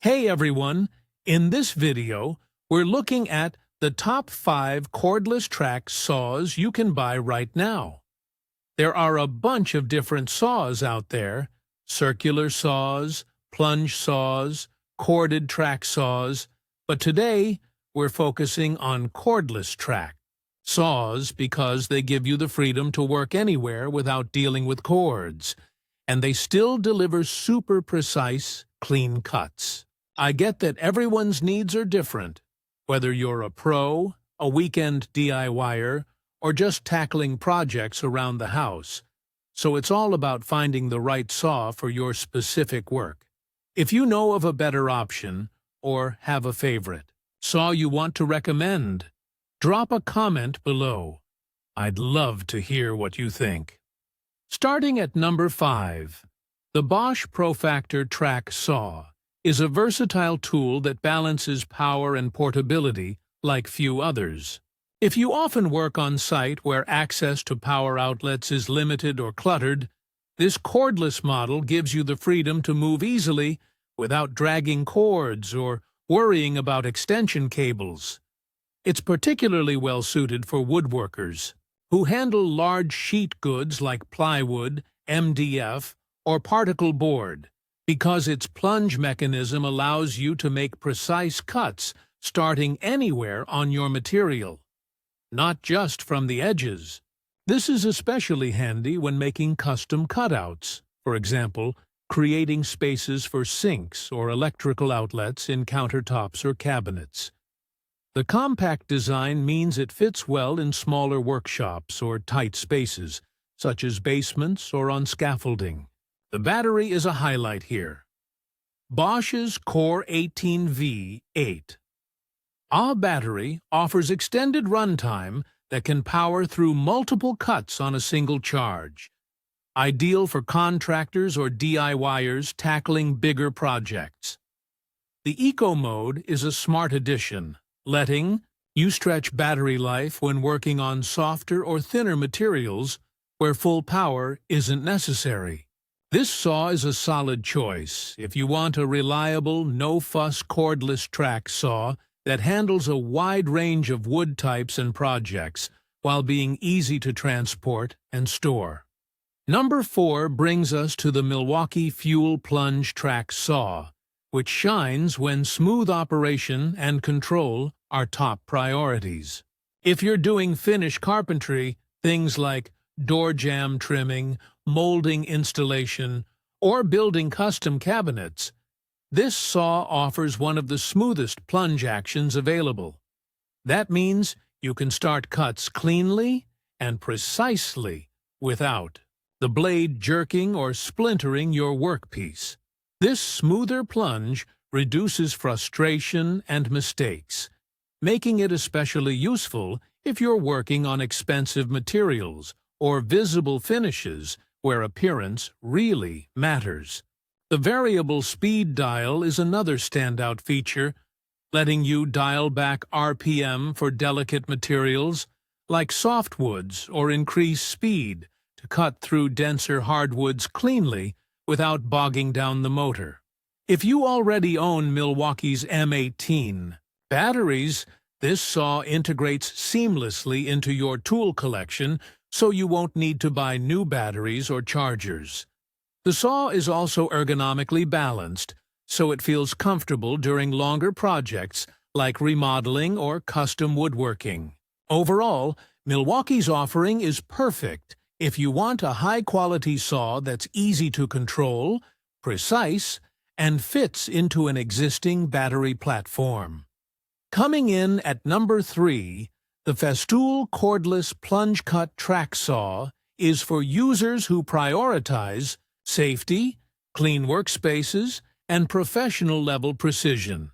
Hey everyone! In this video, we're looking at the top 5 cordless track saws you can buy right now. There are a bunch of different saws out there: circular saws, plunge saws, corded track saws, but today we're focusing on cordless track saws because they give you the freedom to work anywhere without dealing with cords, and they still deliver super precise, clean cuts. I get that everyone's needs are different, whether you're a pro, a weekend DIYer, or just tackling projects around the house, so it's all about finding the right saw for your specific work. If you know of a better option, or have a favorite saw you want to recommend, drop a comment below. I'd love to hear what you think. Starting at number 5, the Bosch PROFACTOR track saw is a versatile tool that balances power and portability like few others. If you often work on site where access to power outlets is limited or cluttered, this cordless model gives you the freedom to move easily without dragging cords or worrying about extension cables. It's particularly well suited for woodworkers who handle large sheet goods like plywood, MDF, or particle board, because its plunge mechanism allows you to make precise cuts starting anywhere on your material, not just from the edges. This is especially handy when making custom cutouts, for example, creating spaces for sinks or electrical outlets in countertops or cabinets. The compact design means it fits well in smaller workshops or tight spaces, such as basements or on scaffolding. The battery is a highlight here. Bosch's Core 18V8. Our battery offers extended runtime that can power through multiple cuts on a single charge, ideal for contractors or DIYers tackling bigger projects. The Eco Mode is a smart addition, letting you stretch battery life when working on softer or thinner materials where full power isn't necessary. This saw is a solid choice if you want a reliable, no-fuss cordless track saw that handles a wide range of wood types and projects while being easy to transport and store. Number 4 brings us to the Milwaukee FUEL plunge track saw, which shines when smooth operation and control are top priorities. If you're doing finish carpentry, things like door jamb trimming, molding installation, or building custom cabinets, this saw offers one of the smoothest plunge actions available. That means you can start cuts cleanly and precisely without the blade jerking or splintering your workpiece. This smoother plunge reduces frustration and mistakes, making it especially useful if you're working on expensive materials or visible finishes where appearance really matters. The variable speed dial is another standout feature, letting you dial back RPM for delicate materials like softwoods or increase speed to cut through denser hardwoods cleanly without bogging down the motor. If you already own Milwaukee's M18 batteries, this saw integrates seamlessly into your tool collection, so you won't need to buy new batteries or chargers. The saw is also ergonomically balanced, so it feels comfortable during longer projects like remodeling or custom woodworking. Overall, Milwaukee's offering is perfect if you want a high-quality saw that's easy to control, precise, and fits into an existing battery platform. Coming in at number 3, the Festool cordless plunge cut track saw is for users who prioritize safety, clean workspaces, and professional-level precision.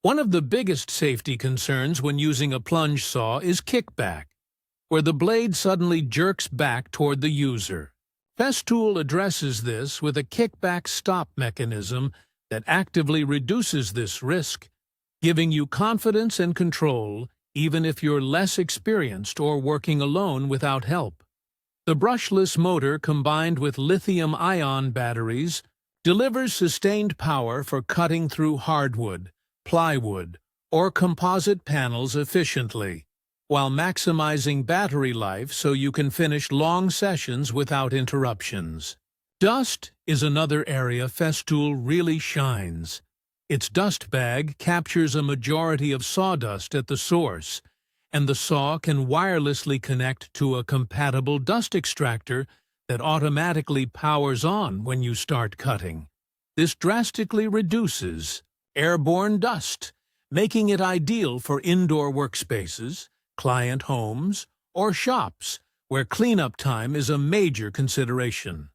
One of the biggest safety concerns when using a plunge saw is kickback, where the blade suddenly jerks back toward the user. Festool addresses this with a kickback stop mechanism that actively reduces this risk, giving you confidence and control even if you're less experienced or working alone without help. The brushless motor combined with lithium-ion batteries delivers sustained power for cutting through hardwood, plywood, or composite panels efficiently, while maximizing battery life so you can finish long sessions without interruptions. Dust is another area Festool really shines. Its dust bag captures a majority of sawdust at the source, and the saw can wirelessly connect to a compatible dust extractor that automatically powers on when you start cutting. This drastically reduces airborne dust, making it ideal for indoor workspaces, client homes, or shops where cleanup time is a major consideration.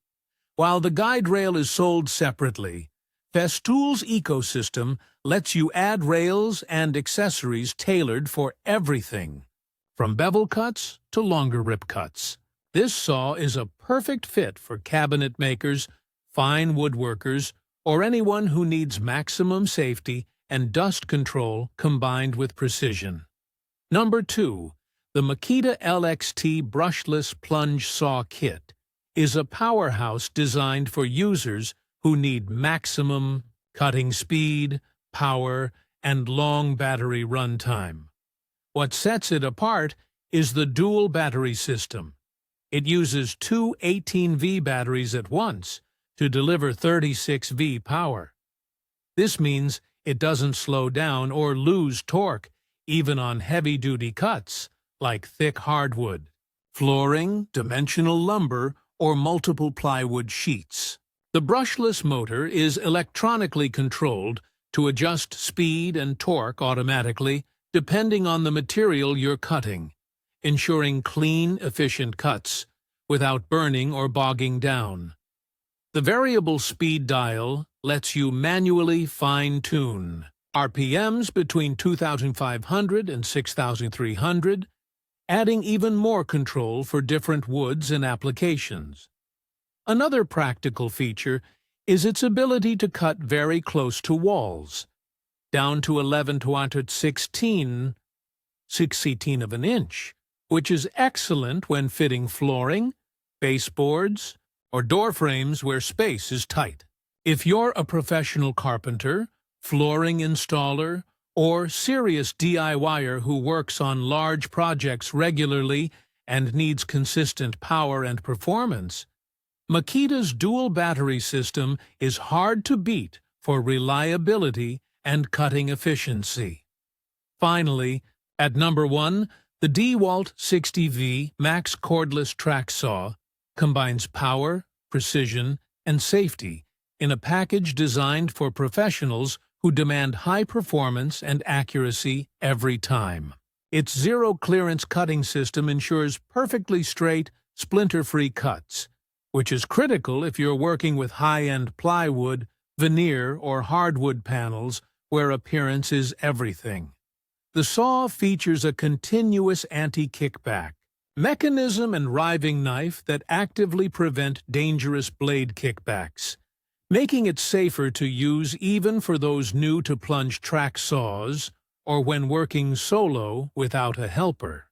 While the guide rail is sold separately, Festool's ecosystem lets you add rails and accessories tailored for everything, from bevel cuts to longer rip cuts. This saw is a perfect fit for cabinet makers, fine woodworkers, or anyone who needs maximum safety and dust control combined with precision. Number 2. The Makita LXT Brushless Plunge Saw Kit is a powerhouse designed for users who need maximum cutting speed, power, and long battery runtime. What sets it apart is the dual battery system. It uses two 18V batteries at once to deliver 36V power. This means it doesn't slow down or lose torque even on heavy-duty cuts like thick hardwood, flooring, dimensional lumber, or multiple plywood sheets. The brushless motor is electronically controlled to adjust speed and torque automatically depending on the material you're cutting, ensuring clean, efficient cuts without burning or bogging down. The variable speed dial lets you manually fine-tune RPMs between 2,500 and 6,300, adding even more control for different woods and applications. Another practical feature is its ability to cut very close to walls, down to 11 to 16 of an inch, which is excellent when fitting flooring, baseboards, or door frames where space is tight. If you're a professional carpenter, flooring installer, or serious DIYer who works on large projects regularly and needs consistent power and performance, Makita's dual battery system is hard to beat for reliability and cutting efficiency. Finally, at number 1, the DEWALT 60V Max Cordless Track Saw combines power, precision, and safety in a package designed for professionals who demand high performance and accuracy every time. Its zero-clearance cutting system ensures perfectly straight, splinter-free cuts, which is critical if you're working with high-end plywood, veneer, or hardwood panels where appearance is everything. The saw features a continuous anti-kickback mechanism and riving knife that actively prevent dangerous blade kickbacks, making it safer to use even for those new to plunge track saws or when working solo without a helper.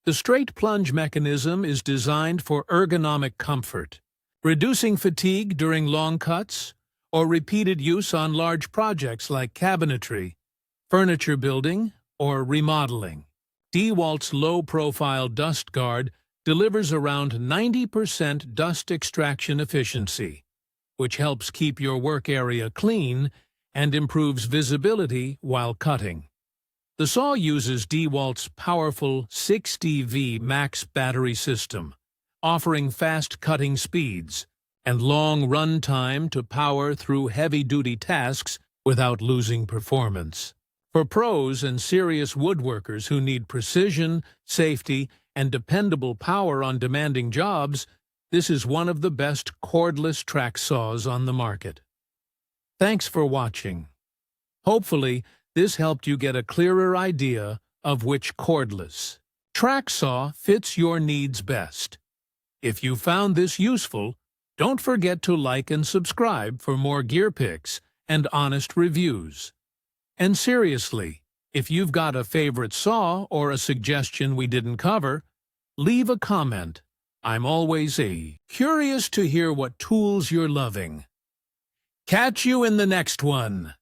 The straight plunge mechanism is designed for ergonomic comfort, reducing fatigue during long cuts or repeated use on large projects like cabinetry, furniture building, or remodeling. DEWALT's low-profile dust guard delivers around 90% dust extraction efficiency, which helps keep your work area clean and improves visibility while cutting. The saw uses DEWALT's powerful 60V max battery system, offering fast cutting speeds and long run time to power through heavy-duty tasks without losing performance. For pros and serious woodworkers who need precision, safety, and dependable power on demanding jobs, this is one of the best cordless track saws on the market. Thanks for watching. Hopefully, this helped you get a clearer idea of which cordless track saw fits your needs best. If you found this useful, don't forget to like and subscribe for more gear picks and honest reviews. And seriously, if you've got a favorite saw or a suggestion we didn't cover, leave a comment. I'm always curious to hear what tools you're loving. Catch you in the next one.